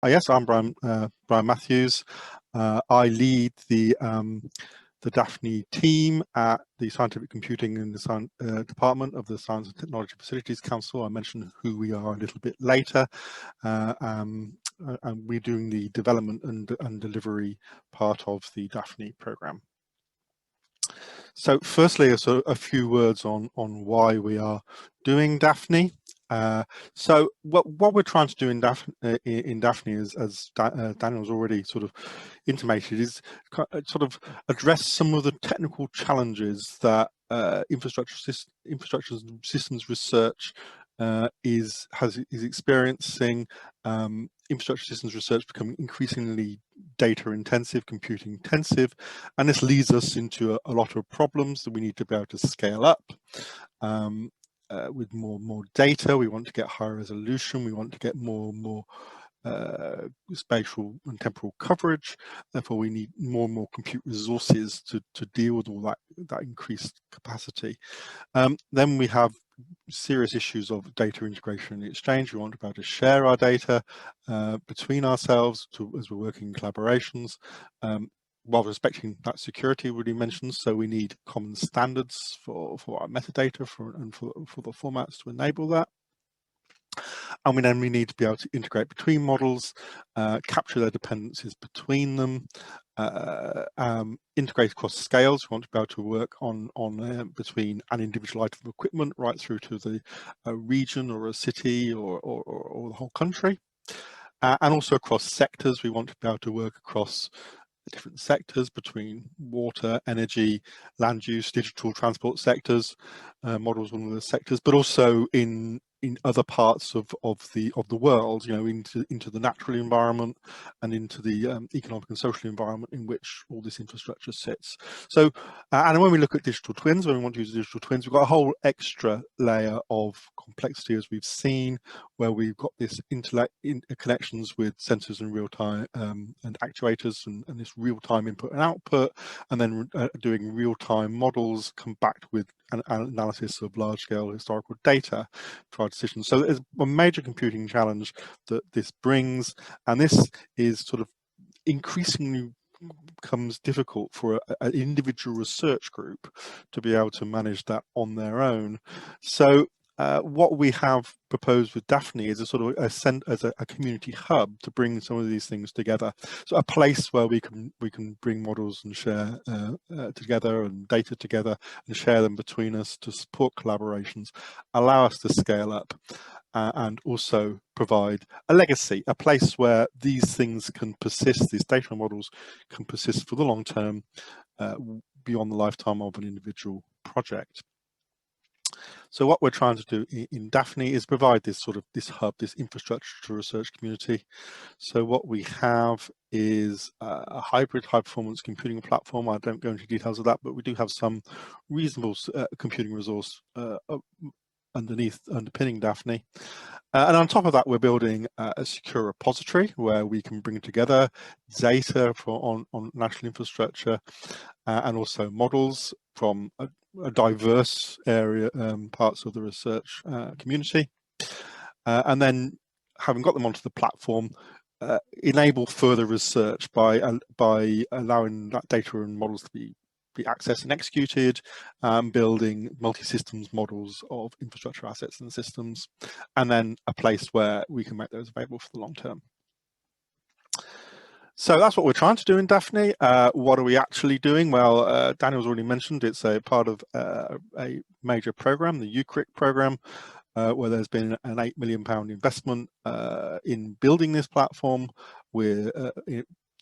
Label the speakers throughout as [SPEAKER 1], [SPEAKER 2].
[SPEAKER 1] Yes, I'm Brian Matthews. I lead the DAFNI team at the Scientific Computing and the Department of the Science and Technology Facilities Council. I mentioned who we are a little bit later. And we're doing the development and delivery part of the DAFNI program. So firstly, a few words on why we are doing DAFNI. So what we're trying to do in DAFNI is, as Daniel's already sort of intimated, is sort of address some of the technical challenges that infrastructure systems research is experiencing. Infrastructure systems research becoming increasingly data intensive, computing intensive, and this leads us into a lot of problems that we need to be able to scale up. With more data, we want to get higher resolution, we want to get more spatial and temporal coverage. Therefore, we need more and more compute resources to deal with all that increased capacity. Then we have serious issues of data integration and exchange. We want to be able to share our data between ourselves as we're working in collaborations, while respecting that security already mentioned. So we need common standards for our metadata and for the formats to enable that. And we need to be able to integrate between models, capture their dependencies between them, integrate across scales. We want to be able to work on between an individual item of equipment right through to a region or a city or the whole country. And also across sectors, we want to be able to work across different sectors between water, energy, land use, digital transport sectors, models one of the sectors, but also in other parts of the world, into the natural environment and into the economic and social environment in which all this infrastructure sits. So, and when we look at digital twins, when we want to use digital twins, we've got a whole extra layer of complexity, as we've seen, where we've got this connections with sensors in real time and actuators and this real time input and output, and then doing real time models combined with an analysis of large scale historical data for our decisions. So there's a major computing challenge that this brings, and this is sort of increasingly becomes difficult for an individual research group to be able to manage that on their own. So what we have proposed with DAFNI is a sort of a community hub to bring some of these things together. So a place where we can bring models and share together and data together and share them between us to support collaborations, allow us to scale up, and also provide a legacy, a place where these things can persist, these data models can persist for the long term, beyond the lifetime of an individual project. So what we're trying to do in DAFNI is provide this hub, this infrastructure to research community. So what we have is a hybrid high performance computing platform. I don't go into details of that, but we do have some reasonable computing resource underpinning DAFNI. And on top of that, we're building a secure repository where we can bring together data on national infrastructure and also models from a diverse area, parts of the research community. And then, having got them onto the platform, enable further research by allowing that data and models to be accessed and executed, building multi-systems models of infrastructure assets and systems, and then a place where we can make those available for the long term. So that's what we're trying to do in DAFNI. What are we actually doing? Well, Daniel's already mentioned it's a part of a major program, the UCRIC program, where there's been an £8 million investment in building this platform. We're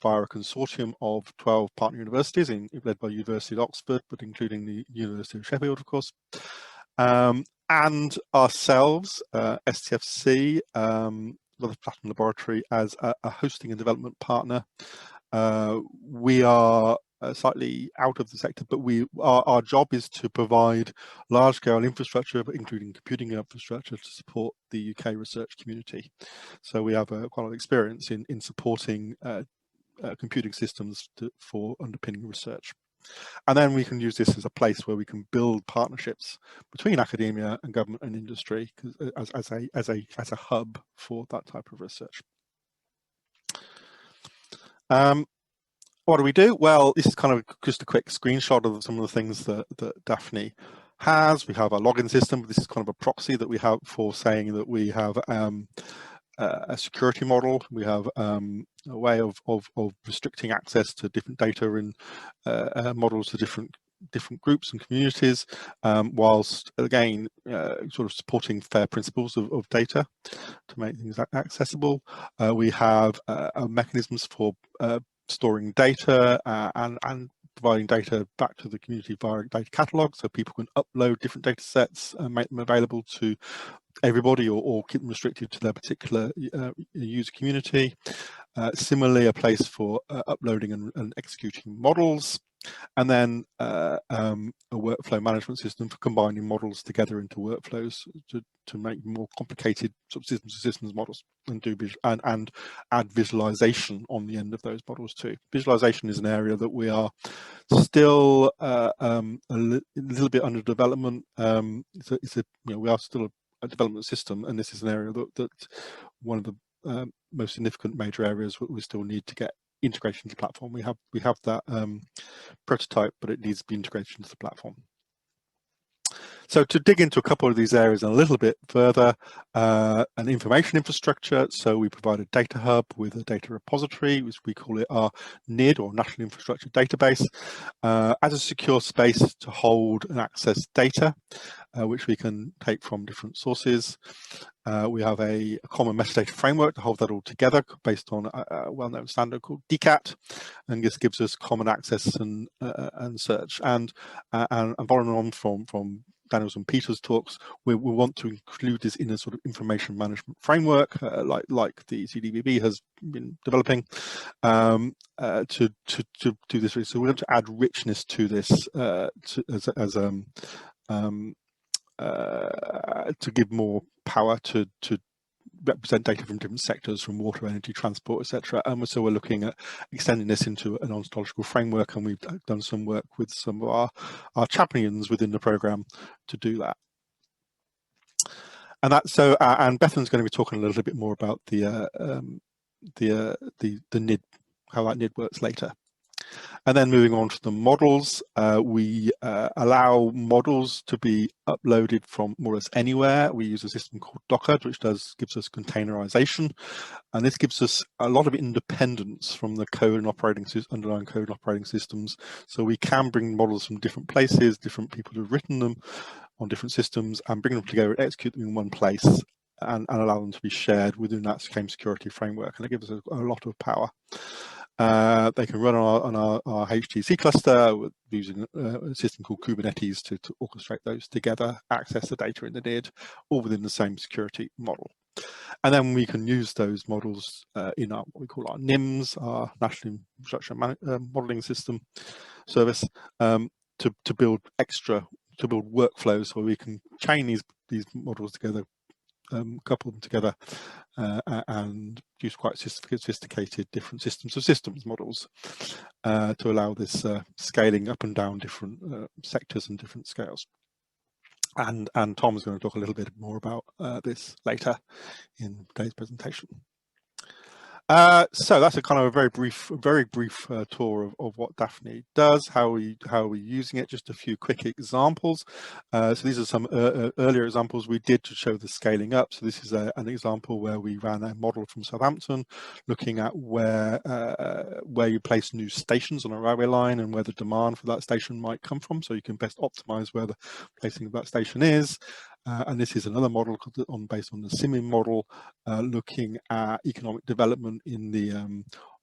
[SPEAKER 1] via a consortium of 12 partner universities, led by University of Oxford, but including the University of Sheffield, of course, and ourselves, STFC, the Platinum Laboratory, as a hosting and development partner. We are slightly out of the sector, but our job is to provide large-scale infrastructure, including computing infrastructure, to support the UK research community. So we have quite a lot of experience in supporting computing systems for underpinning research. And then we can use this as a place where we can build partnerships between academia and government and industry as a hub for that type of research. What do we do? Well, this is kind of just a quick screenshot of some of the things that DAFNI has. We have our login system. This is kind of a proxy that we have for saying that we have a security model. We have a way of restricting access to different data and models to different groups and communities, whilst again sort of supporting fair principles of data to make things accessible. We have mechanisms for storing data and providing data back to the community via data catalog, so people can upload different data sets and make them available to everybody, or keep them restricted to their particular user community. Similarly, a place for uploading and executing models. And then a workflow management system for combining models together into workflows to make more complicated sort of systems models and and add visualization on the end of those models too. Visualization is an area that we are still a little bit under development. We are still a development system, and this is an area that one of the most significant major areas we still need to get integration to the platform. We have that prototype, but it needs to be integrated into the platform. So to dig into a couple of these areas a little bit further, an information infrastructure. So we provide a data hub with a data repository, which we call it our NID, or National Infrastructure Database, as a secure space to hold and access data, which we can take from different sources. We have a common metadata framework to hold that all together based on a well-known standard called DCAT, and this gives us common access and search. And following on from Daniel's and Peter's talks, we want to include this in a sort of information management framework, like the CDBB has been developing, to do this. So we're going to add richness to this to give more power to represent data from different sectors, from water, energy, transport, etc. And so we're looking at extending this into an ontological framework, and we've done some work with some of our champions within the program to do that. And and Bethan's going to be talking a little bit more about the NID, how that NID works later. And then moving on to the models, we allow models to be uploaded from more or less anywhere. We use a system called Docker, which gives us containerization, and this gives us a lot of independence from the code and underlying code and operating systems. So we can bring models from different places, different people who've written them on different systems, and bring them together and execute them in one place, and allow them to be shared within that same security framework. And it gives us a lot of power. They can run on our HTC cluster using a system called Kubernetes to orchestrate those together, access the data in the NID, all within the same security model. And then we can use those models in what we call our NIMS, our National Infrastructure Modeling System service, to build workflows where we can chain these models together, couple them together, and use quite sophisticated different systems models to allow this scaling up and down different sectors and different scales. And Tom's going to talk a little bit more about this later in today's presentation. So that's a kind of a very brief tour of what DAFNI does, how we're using it. Just a few quick examples. So these are some earlier examples we did to show the scaling up. So this is an example where we ran a model from Southampton, looking at where you place new stations on a railway line and where the demand for that station might come from, so you can best optimize where the placing of that station is. And this is another model based on the SIMIM model, looking at economic development in the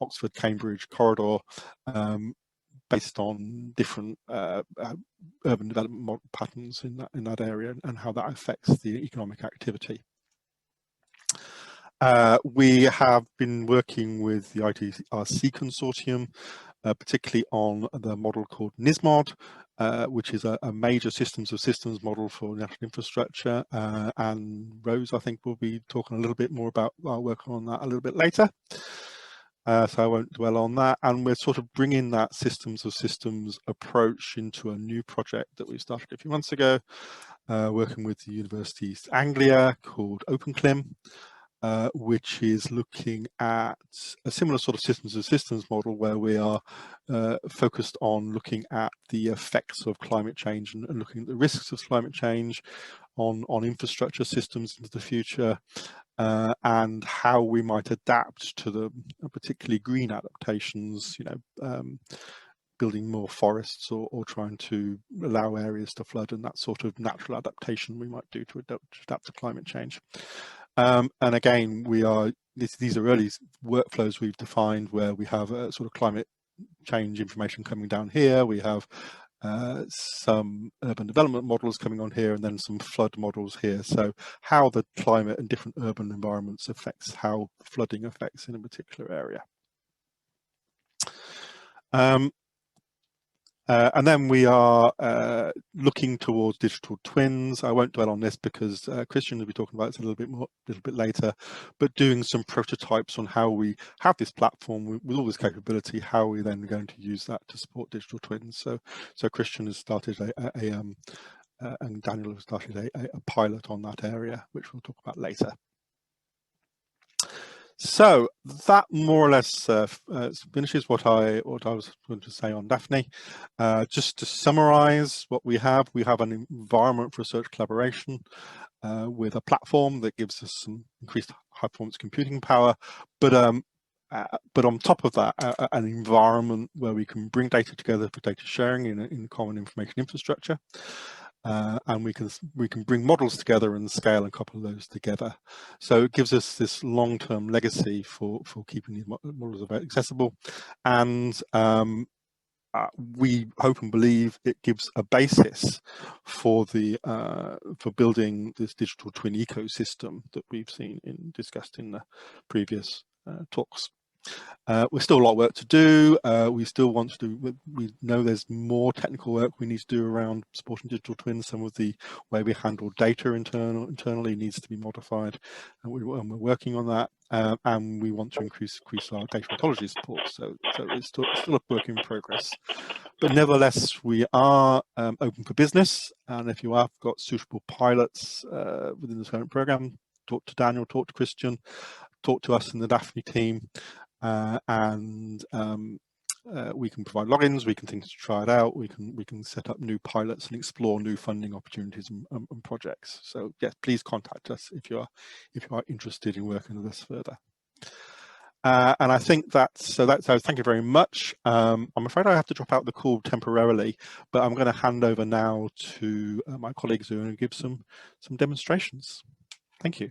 [SPEAKER 1] Oxford-Cambridge corridor, based on different urban development patterns in that area, and how that affects the economic activity. We have been working with the ITRC consortium, particularly on the model called NISMOD, which is a major systems of systems model for national infrastructure, and Rose, I think, will be talking a little bit more about our work on that a little bit later. So I won't dwell on that. And we're sort of bringing that systems of systems approach into a new project that we started a few months ago, working with the University of East Anglia, called OpenClim. which is looking at a similar sort of systems of systems model where we are focused on looking at the effects of climate change and looking at the risks of climate change on infrastructure systems into the future, and how we might adapt to the particularly green adaptations, building more forests or trying to allow areas to flood, and that sort of natural adaptation we might do to adapt to climate change. And again, these are early workflows we've defined where we have a sort of climate change information coming down here. We have some urban development models coming on here, and then some flood models here. So how the climate and different urban environments affects how flooding affects in a particular area. And then we are looking towards digital twins. I won't dwell on this because Christian will be talking about it a little bit later, but doing some prototypes on how we have this platform with all this capability, how are we then going to use that to support digital twins. So Christian has started and Daniel has started a pilot on that area, which we'll talk about later. So that more or less finishes what I was going to say on DAFNI. Just to summarize what we have an environment for research collaboration with a platform that gives us some increased high performance computing power, but on top of that, an environment where we can bring data together for data sharing in common information infrastructure. And we can bring models together and scale and couple those together. So it gives us this long-term legacy for keeping these models accessible, and we hope and believe it gives a basis for building this digital twin ecosystem that we've discussed in the previous talks. We've still a lot of work to do. We still want to do, we know there's more technical work we need to do around supporting digital twins. Some of the way we handle data internally needs to be modified, and we're working on that. And we want to increase our data ontology support. So it's still a work in progress. But nevertheless, we are open for business. And if you have got suitable pilots within the current program, talk to Daniel, talk to Christian, talk to us in the DAFNI team. We can provide logins, we can think to try it out, we can set up new pilots and explore new funding opportunities and projects. So yes, please contact us if you are interested in working with us further. And I think so thank you very much. I'm afraid I have to drop out the call temporarily, but I'm going to hand over now to my colleagues who are going to give some demonstrations. Thank you.